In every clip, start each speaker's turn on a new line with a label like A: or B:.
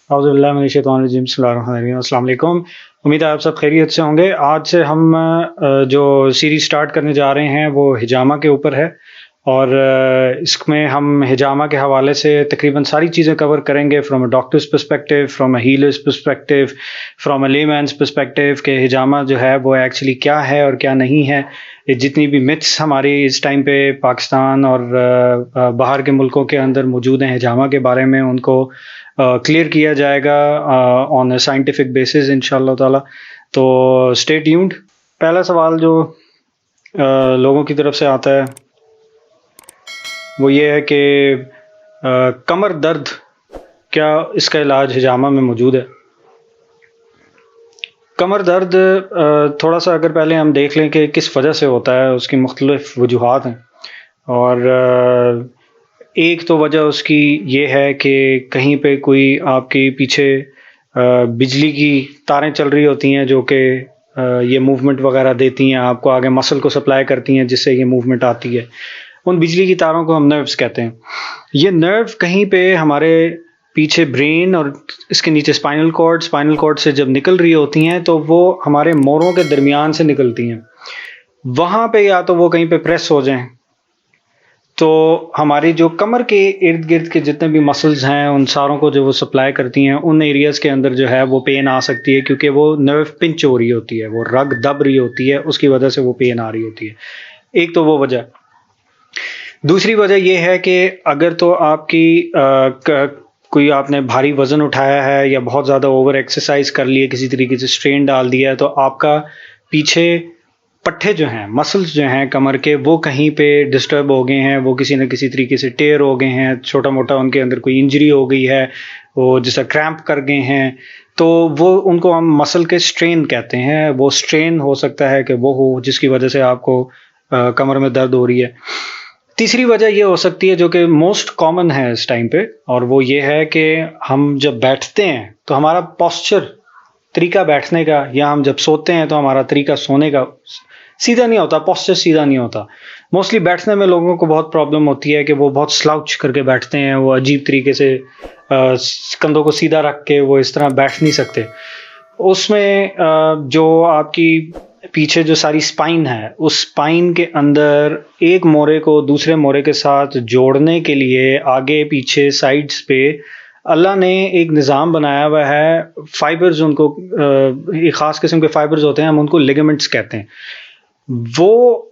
A: अस्सलाम वालेकुम। उम्मीद है आप सब खैरियत से होंगे। आज से हम जो सीरीज़ स्टार्ट करने जा रहे हैं वो हिजामा के ऊपर है और इसमें हम हिजामा के हवाले से तकरीबन सारी चीज़ें कवर करेंगे from a doctor's perspective, from a healers perspective, from a layman's perspective कि हिजामा जो है वो एक्चुअली क्या है और क्या नहीं है। ये जितनी भी मिथ्स हमारी इस टाइम पे पाकिस्तान और बाहर के मुल्कों के अंदर मौजूद हैं हिजामा के बारे में, उनको क्लियर किया जाएगा ऑन अ साइंटिफिक बेसिस इंशाल्लाह ताला। तो स्टे ट्यून्ड। पहला सवाल जो लोगों की तरफ से आता है वो ये है कि कमर दर्द क्या इसका इलाज हिजामा में मौजूद है? कमर दर्द थोड़ा सा अगर पहले हम देख लें कि किस वजह से होता है, उसकी मुख्तलिफ वजूहात हैं और एक तो वजह उसकी ये है कि कहीं पे कोई आपके पीछे बिजली की तारें चल रही होती हैं जो कि ये मूवमेंट वगैरह देती हैं, आपको आगे मसल को सप्लाई करती हैं जिससे ये मूवमेंट आती है। उन बिजली की तारों को हम नर्व्स कहते हैं। ये नर्व कहीं पे हमारे पीछे ब्रेन और इसके नीचे स्पाइनल कॉर्ड से जब निकल रही होती हैं तो वो हमारे मोरों के दरमियान से निकलती हैं। वहाँ पे या तो वो कहीं पे प्रेस हो जाएं तो हमारी जो कमर के इर्द गिर्द के जितने भी मसल्स हैं उन सारों को जो वो सप्लाई करती हैं, उन एरियाज़ के अंदर जो है वो पेन आ सकती है क्योंकि वो नर्व पिंच हो रही होती है, वो रग दब रही होती है, उसकी वजह से वो पेन आ रही होती है। एक तो वो वजह। दूसरी वजह ये है कि अगर तो आपकी कोई आपने भारी वज़न उठाया है या बहुत ज़्यादा ओवर एक्सरसाइज कर ली है, किसी तरीके से स्ट्रेन डाल दिया है, तो आपका पीछे पट्टे जो हैं, मसल्स जो हैं कमर के, वो कहीं पे डिस्टर्ब हो गए हैं, वो किसी न किसी तरीके से टेयर हो गए हैं, छोटा मोटा उनके अंदर कोई इंजरी हो गई है, वो जैसा क्रैम्प कर गए हैं, तो वो उनको हम मसल के स्ट्रेन कहते हैं। वो स्ट्रेन हो सकता है कि वो हो जिसकी वजह से आपको कमर में दर्द हो रही है। तीसरी वजह ये हो सकती है जो कि मोस्ट कॉमन है इस टाइम पे, और वो ये है कि हम जब बैठते हैं तो हमारा पोस्चर, तरीका बैठने का, या हम जब सोते हैं तो हमारा तरीका सोने का सीधा नहीं होता, पोस्चर सीधा नहीं होता। मोस्टली बैठने में लोगों को बहुत प्रॉब्लम होती है कि वो बहुत स्लाउच करके बैठते हैं, वो अजीब तरीके से कंधों को सीधा रख के वो इस तरह बैठ नहीं सकते। उसमें जो आपकी पीछे जो सारी स्पाइन है, उस स्पाइन के अंदर एक मोरे को दूसरे मोरे के साथ जोड़ने के लिए आगे पीछे साइड्स पे अल्लाह ने एक निज़ाम बनाया हुआ है। फाइबर्स, उनको एक ख़ास किस्म के फाइबर्स होते हैं, हम उनको लिगामेंट्स कहते हैं। वो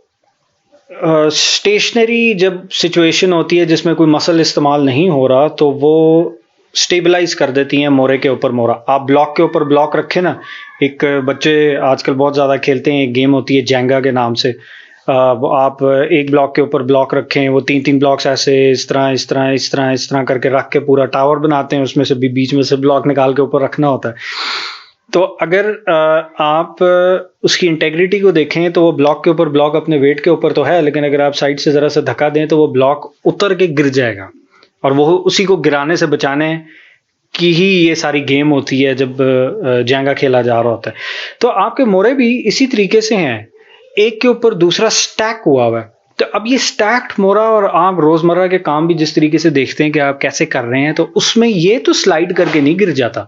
A: स्टेशनरी जब सिचुएशन होती है जिसमें कोई मसल इस्तेमाल नहीं हो रहा तो वो स्टेबलाइज कर देती हैं मोरे के ऊपर मोरा। आप ब्लॉक के ऊपर ब्लॉक रखें ना, एक बच्चे आजकल बहुत ज़्यादा खेलते हैं, एक गेम होती है जेंगा के नाम से। आप एक ब्लॉक के ऊपर ब्लॉक रखें, वो 3-3 ब्लॉक्स ऐसे इस तरह करके रख के पूरा टावर बनाते हैं, उसमें से भी बीच में से ब्लॉक निकाल के ऊपर रखना होता है। तो अगर आप उसकी इंटेग्रिटी को देखें तो वो ब्लॉक के ऊपर ब्लॉक अपने वेट के ऊपर तो है, लेकिन अगर आप साइड से ज़रा सा धक्का दें तो वो ब्लॉक उतर के गिर जाएगा, और वो उसी को गिराने से बचाने की ही ये सारी गेम होती है जब जेंगा खेला जा रहा होता है। तो आपके मोरे भी इसी तरीके से हैं, एक के ऊपर दूसरा स्टैक हुआ हुआ है। तो अब ये स्टैक्ड मोरा, और आप रोज़मर्रा के काम भी जिस तरीके से देखते हैं कि आप कैसे कर रहे हैं, तो उसमें ये तो स्लाइड करके नहीं गिर जाता।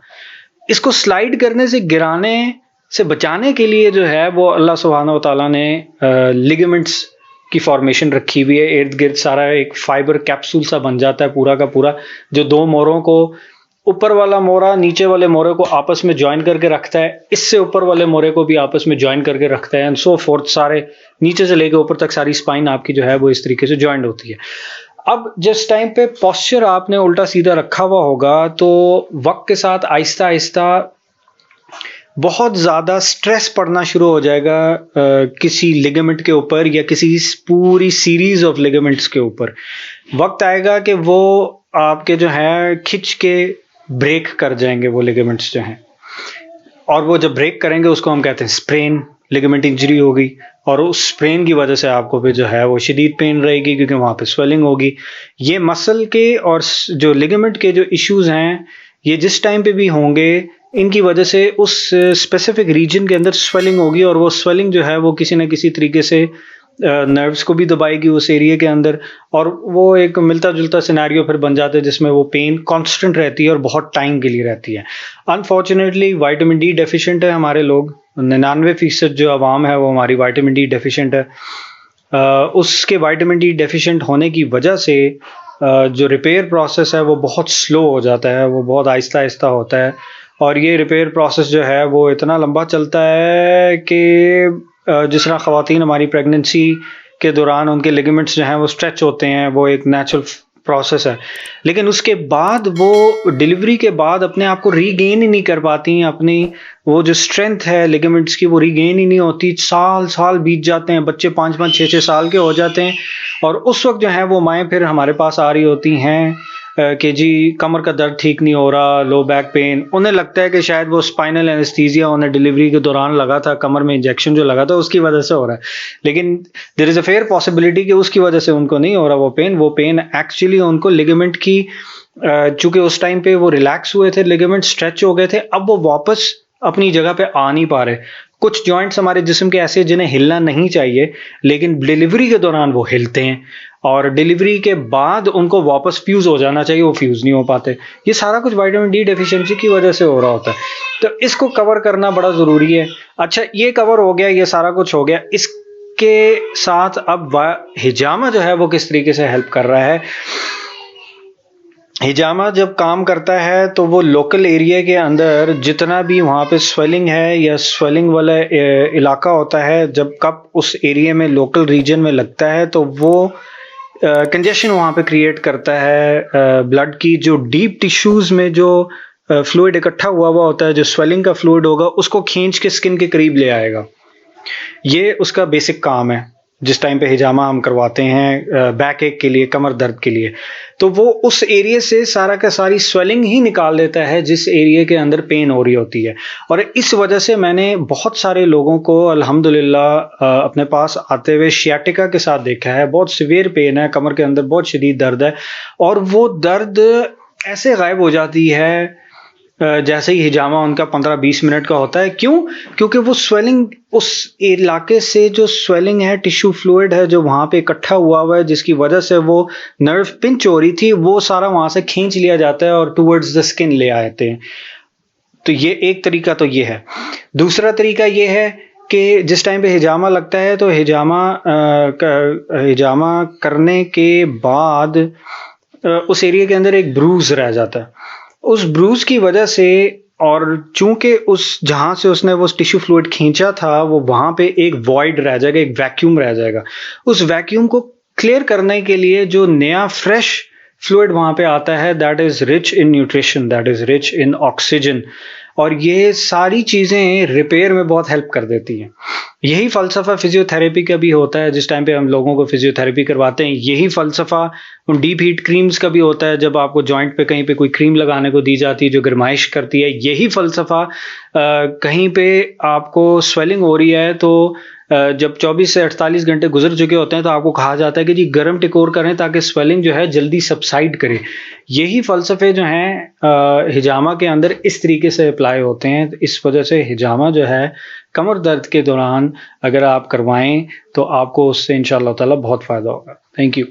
A: इसको स्लाइड करने से, गिराने से बचाने के लिए जो है वो अल्लाह सुब्हानहू व तआला ने लिगामेंट्स की फॉर्मेशन रखी हुई है। इर्द गिर्द सारा एक फाइबर कैप्सूल सा बन जाता है पूरा का पूरा, जो दो मोरों को, ऊपर वाला मोरा नीचे वाले मोरे को आपस में ज्वाइन करके रखता है, इससे ऊपर वाले मोरे को भी आपस में ज्वाइन करके रखता है, एंड सो फोर्थ। सारे नीचे से लेकर ऊपर तक सारी स्पाइन आपकी जो है वो इस तरीके से ज्वाइंट होती है। अब जिस टाइम पे पोस्चर आपने उल्टा सीधा रखा हुआ होगा तो वक्त के साथ आहिस्ता आहिस्ता बहुत ज़्यादा स्ट्रेस पड़ना शुरू हो जाएगा किसी लिगामेंट के ऊपर या किसी पूरी सीरीज ऑफ लिगामेंट्स के ऊपर। वक्त आएगा कि वो आपके जो है खिंच के ब्रेक कर जाएंगे वो लिगामेंट्स जो हैं, और वो जब ब्रेक करेंगे उसको हम कहते हैं स्प्रेन। लिगामेंट इंजरी होगी और उस स्प्रेन की वजह से आपको भी जो है वो शदीद पेन रहेगी क्योंकि वहाँ पे स्वेलिंग होगी। ये मसल के और जो लिगामेंट के जो इश्यूज़ हैं, ये जिस टाइम पे भी होंगे, इनकी वजह से उस स्पेसिफिक रीजन के अंदर स्वेलिंग होगी, और वो स्वेलिंग जो है वो किसी न किसी तरीके से नर्व्स को भी दबाएगी उस एरिया के अंदर, और वो एक मिलता जुलता सिनेरियो फिर बन जाता है जिसमें वो पेन कांस्टेंट रहती है और बहुत टाइम के लिए रहती है। अनफॉर्चुनेटली विटामिन डी डेफिशिएंट है हमारे लोग, 99% जो आवाम है वो हमारी विटामिन डी डेफिशिएंट है। उसके विटामिन डी डेफिशिएंट होने की वजह से जो रिपेयर प्रोसेस है वो बहुत स्लो हो जाता है, वो बहुत आहिस्ता आहिस्ता होता है, और ये रिपेयर प्रोसेस जो है वो इतना लंबा चलता है कि जिस तरह ख़वातीन हमारी प्रेगनेंसी के दौरान उनके लिगामेंट्स जो हैं वो स्ट्रेच होते हैं, वो एक नेचुरल प्रोसेस है, लेकिन उसके बाद वो डिलीवरी के बाद अपने आप को रीगेन ही नहीं कर पाती, अपनी वो जो स्ट्रेंथ है लिगामेंट्स की वो रीगेन ही नहीं होती। साल साल बीत जाते हैं, बच्चे 5-5 6-6 साल के हो जाते हैं, और उस वक्त जो है वो माएँ फिर हमारे पास आ रही होती हैं कि जी कमर का दर्द ठीक नहीं हो रहा, लो बैक पेन। उन्हें लगता है कि शायद वो स्पाइनल एनेस्थीसिया उन्हें डिलीवरी के दौरान लगा था, कमर में इंजेक्शन जो लगा था उसकी वजह से हो रहा है, लेकिन there is a fair possibility कि उसकी वजह से उनको नहीं हो रहा वो पेन एक्चुअली उनको लिगामेंट की, चूंकि उस टाइम पे वो रिलैक्स हुए थे, लिगामेंट स्ट्रेच हो गए थे, अब वो वापस अपनी जगह पे आ नहीं पा रहे। कुछ जॉइंट्स हमारे जिस्म के ऐसे जिन्हें हिलना नहीं चाहिए, लेकिन डिलीवरी के दौरान वो हिलते हैं, और डिलीवरी के बाद उनको वापस फ्यूज हो जाना चाहिए, वो फ्यूज नहीं हो पाते। ये सारा कुछ विटामिन डी डेफिशिएंसी की वजह से हो रहा होता है, तो इसको कवर करना बड़ा ज़रूरी है। अच्छा, ये कवर हो गया, ये सारा कुछ हो गया, इसके साथ अब हिजामा जो है वो किस तरीके से हेल्प कर रहा है। हिजामा जब काम करता है तो वो लोकल एरिया के अंदर जितना भी वहाँ पे स्वेलिंग है या स्वेलिंग वाला इलाका होता है, जब कब उस एरिया में लोकल रीजन में लगता है तो वो कंजेशन वहाँ पे क्रिएट करता है। ब्लड की जो डीप टिश्यूज में जो फ्लूइड इकट्ठा हुआ होता है, जो स्वेलिंग का फ्लूइड होगा, उसको खींच के स्किन के करीब ले आएगा। ये उसका बेसिक काम है जिस टाइम पे हिजामा हम करवाते हैं बैक एक के लिए, कमर दर्द के लिए, तो वो उस एरिया से सारा का सारी स्वेलिंग ही निकाल देता है जिस एरिया के अंदर पेन हो रही होती है। और इस वजह से मैंने बहुत सारे लोगों को अल्हम्दुलिल्लाह अपने पास आते हुए शियाटिका के साथ देखा है। बहुत सीवियर पेन है, कमर के अंदर बहुत शदीद दर्द है, और वो दर्द ऐसे गायब हो जाती है जैसे ही हिजामा उनका 15-20 मिनट का होता है। क्यों? क्योंकि वो स्वेलिंग उस इलाके से जो स्वेलिंग है, टिश्यू फ्लूइड है जो वहाँ पे इकट्ठा हुआ है, जिसकी वजह से वो नर्व पिंच हो रही थी, वो सारा वहाँ से खींच लिया जाता है और टुवर्ड्स द स्किन ले आते हैं। तो ये एक तरीका तो ये है। दूसरा तरीका ये है कि जिस टाइम पे हिजामा लगता है तो हिजामा करने के बाद उस एरिया के अंदर एक ब्रूज रह जाता है। उस ब्रूज की वजह से, और चूंकि उस जहां से उसने वो टिश्यू फ्लूइड खींचा था वो वहां पे एक वॉइड रह जाएगा, एक वैक्यूम रह जाएगा। उस वैक्यूम को क्लियर करने के लिए जो नया फ्रेश फ्लूइड वहां पे आता है, that is rich in nutrition, that is rich in oxygen, और ये सारी चीजें रिपेयर में बहुत हेल्प कर देती हैं। यही फलसफा फिजियोथेरेपी का भी होता है। जिस टाइम पे हम लोगों को फिजियोथेरेपी करवाते हैं, यही फलसफा उन डीप हीट क्रीम्स का भी होता है। जब आपको जॉइंट पे कहीं पे कोई क्रीम लगाने को दी जाती है जो गर्माइश करती है, यही फलसफा कहीं पे आपको स्वेलिंग हो रही है तो जब 24 से 48 घंटे गुजर चुके होते हैं तो आपको कहा जाता है कि जी गर्म टिकोर करें ताकि स्वेलिंग जो है जल्दी सबसाइड करे। यही फलसफे जो हैं हिजामा के अंदर इस तरीके से अप्लाई होते हैं। इस वजह से हिजामा जो है कमर दर्द के दौरान अगर आप करवाएं तो आपको उससे इंशाअल्लाह ताला बहुत फ़ायदा होगा। Thank you.